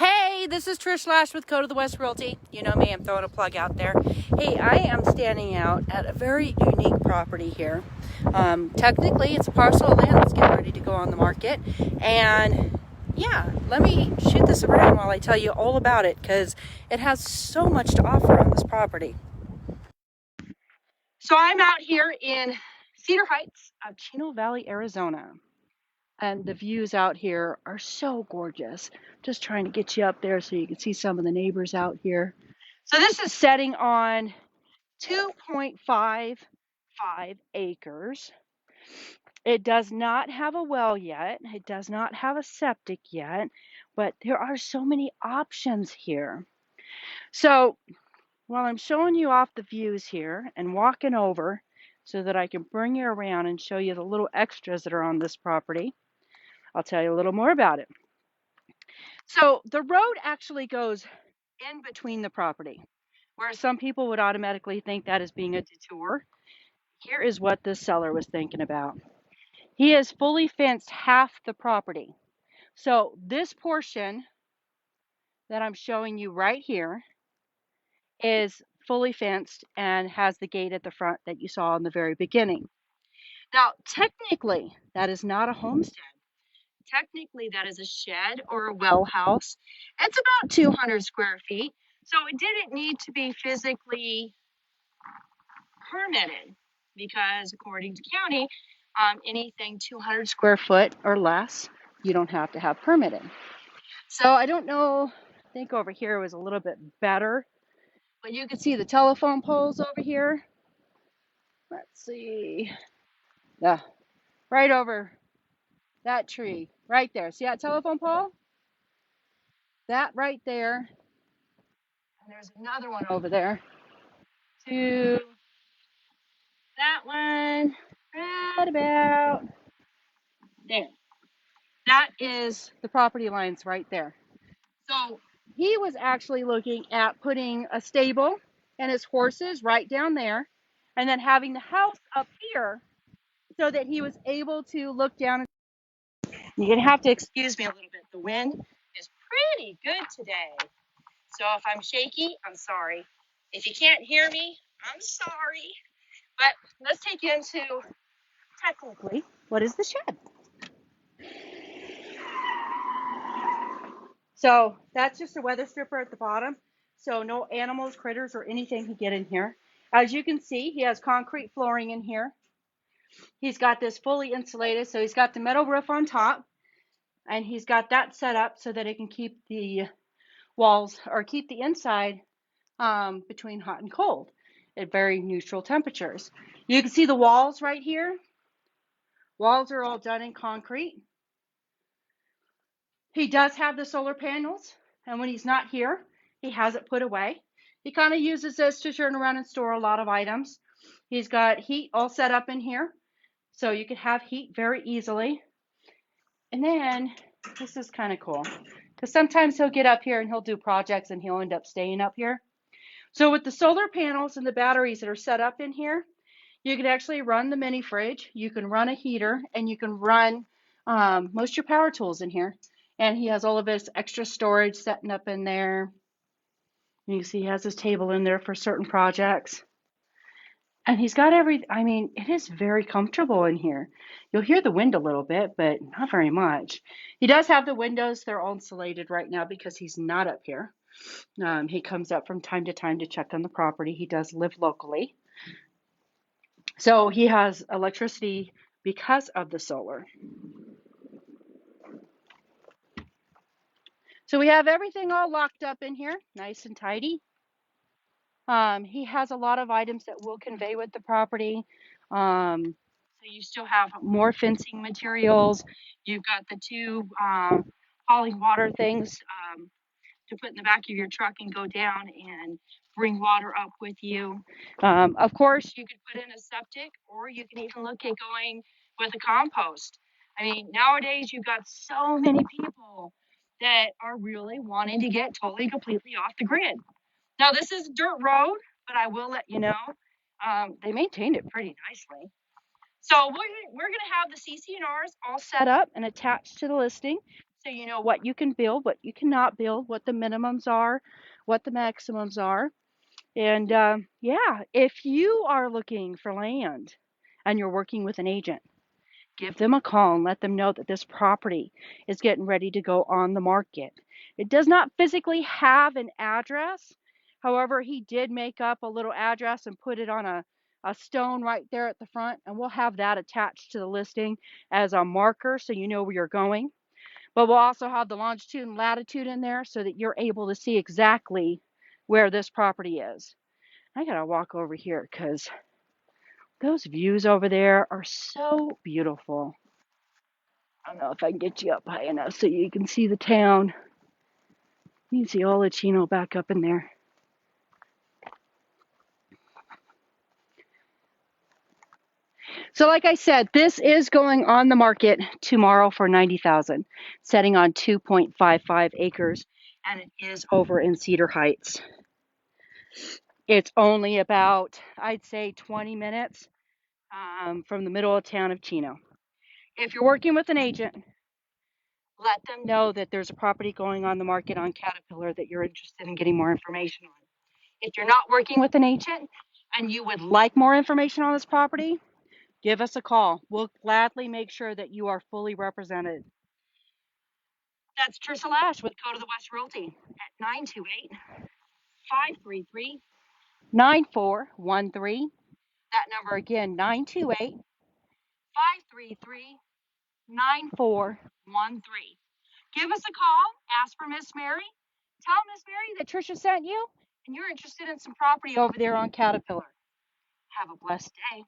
Hey, this is Trish Lash with Code of the West Realty. You know me, I'm throwing a plug out there. Hey, I am standing out at a very unique property here. Technically, it's a parcel of land that's getting ready to go on the market. And yeah, let me shoot this around while I tell you all about it because it has so much to offer on this property. So I'm out here in Cedar Heights of Chino Valley, Arizona. And the views out here are so gorgeous. Just trying to get you up there so you can see some of the neighbors out here. So this is setting on 2.55 acres. It does not have a well yet. It does not have a septic yet, but there are so many options here. So while I'm showing you off the views here and walking over so that I can bring you around and show you the little extras that are on this property, I'll tell you a little more about it. So the road actually goes in between the property, where some people would automatically think that is being a detour. Here is what this seller was thinking about. He has fully fenced half the property. So this portion that I'm showing you right here is fully fenced and has the gate at the front that you saw in the very beginning. Now, technically, that is not a homestead. Technically, that is a shed or a well house. It's about 200 square feet. So it didn't need to be physically permitted because according to county, anything 200 square foot or less, you don't have to have permitted. So I don't know, I think over here was a little bit better, but you can see the telephone poles over here. Let's see. Yeah, right over that tree, right there. See that telephone pole? That right there. And there's another one over there. To that one, right about there. That is the property lines right there. So he was actually looking at putting a stable and his horses right down there, and then having the house up here so that he was able to look down. You're going to have to excuse me a little bit. The wind is pretty good today. So if I'm shaky, I'm sorry. If you can't hear me, I'm sorry. But let's take you into technically what is the shed. So that's just a weather stripper at the bottom. So no animals, critters, or anything can get in here. As you can see, he has concrete flooring in here. He's got this fully insulated, so he's got the metal roof on top, and he's got that set up so that it can keep the walls or keep the inside between hot and cold at very neutral temperatures. You can see the walls right here. Walls are all done in concrete. He does have the solar panels, and when he's not here, he has it put away. He kind of uses this to turn around and store a lot of items. He's got heat all set up in here, so you can have heat very easily. And then this is kind of cool, because sometimes he'll get up here and he'll do projects and he'll end up staying up here. So with the solar panels and the batteries that are set up in here, you can actually run the mini fridge, you can run a heater, and you can run most of your power tools in here. And he has all of his extra storage setting up in there. You can see he has his table in there for certain projects. And he's got I mean, it is very comfortable in here. You'll hear the wind a little bit, but not very much. He does have the windows. They're all insulated right now because he's not up here. He comes up from time to time to check on the property. He does live locally. So he has electricity because of the solar. So we have everything all locked up in here, nice and tidy. He has a lot of items that will convey with the property. So you still have more fencing materials. You've got the two hauling water things to put in the back of your truck and go down and bring water up with you. Of course, you could put in a septic, or you can even look at going with a compost. I mean, nowadays you've got so many people that are really wanting to get totally, completely off the grid. Now, this is a dirt road, but I will let you know, they maintained it pretty nicely. So we're going to have the CC&Rs all set up and attached to the listing So you know what you can build, what you cannot build, what the minimums are, what the maximums are. And yeah, if you are looking for land and you're working with an agent, give them a call and let them know that this property is getting ready to go on the market. It does not physically have an address. However, he did make up a little address and put it on a stone right there at the front, and we'll have that attached to the listing as a marker so you know where you're going. But we'll also have the longitude and latitude in there so that you're able to see exactly where this property is. I gotta walk over here because those views over there are so beautiful. I don't know if I can get you up high enough so you can see the town. You can see all of Chino back up in there. So like I said, this is going on the market tomorrow for 90,000, setting on 2.55 acres, and it is over in Cedar Heights. It's only about, I'd say, 20 minutes from the middle of town of Chino. If you're working with an agent, let them know that there's a property going on the market on Catapiller that you're interested in getting more information on. If you're not working with an agent and you would like more information on this property, give us a call. We'll gladly make sure that you are fully represented. That's Trisha Lash with Code of the West Realty at 928-533-9413. That number again, 928-533-9413. Give us a call, ask for Miss Mary, tell Miss Mary that Trisha sent you, and you're interested in some property over there on Caterpillar. Have a blessed day.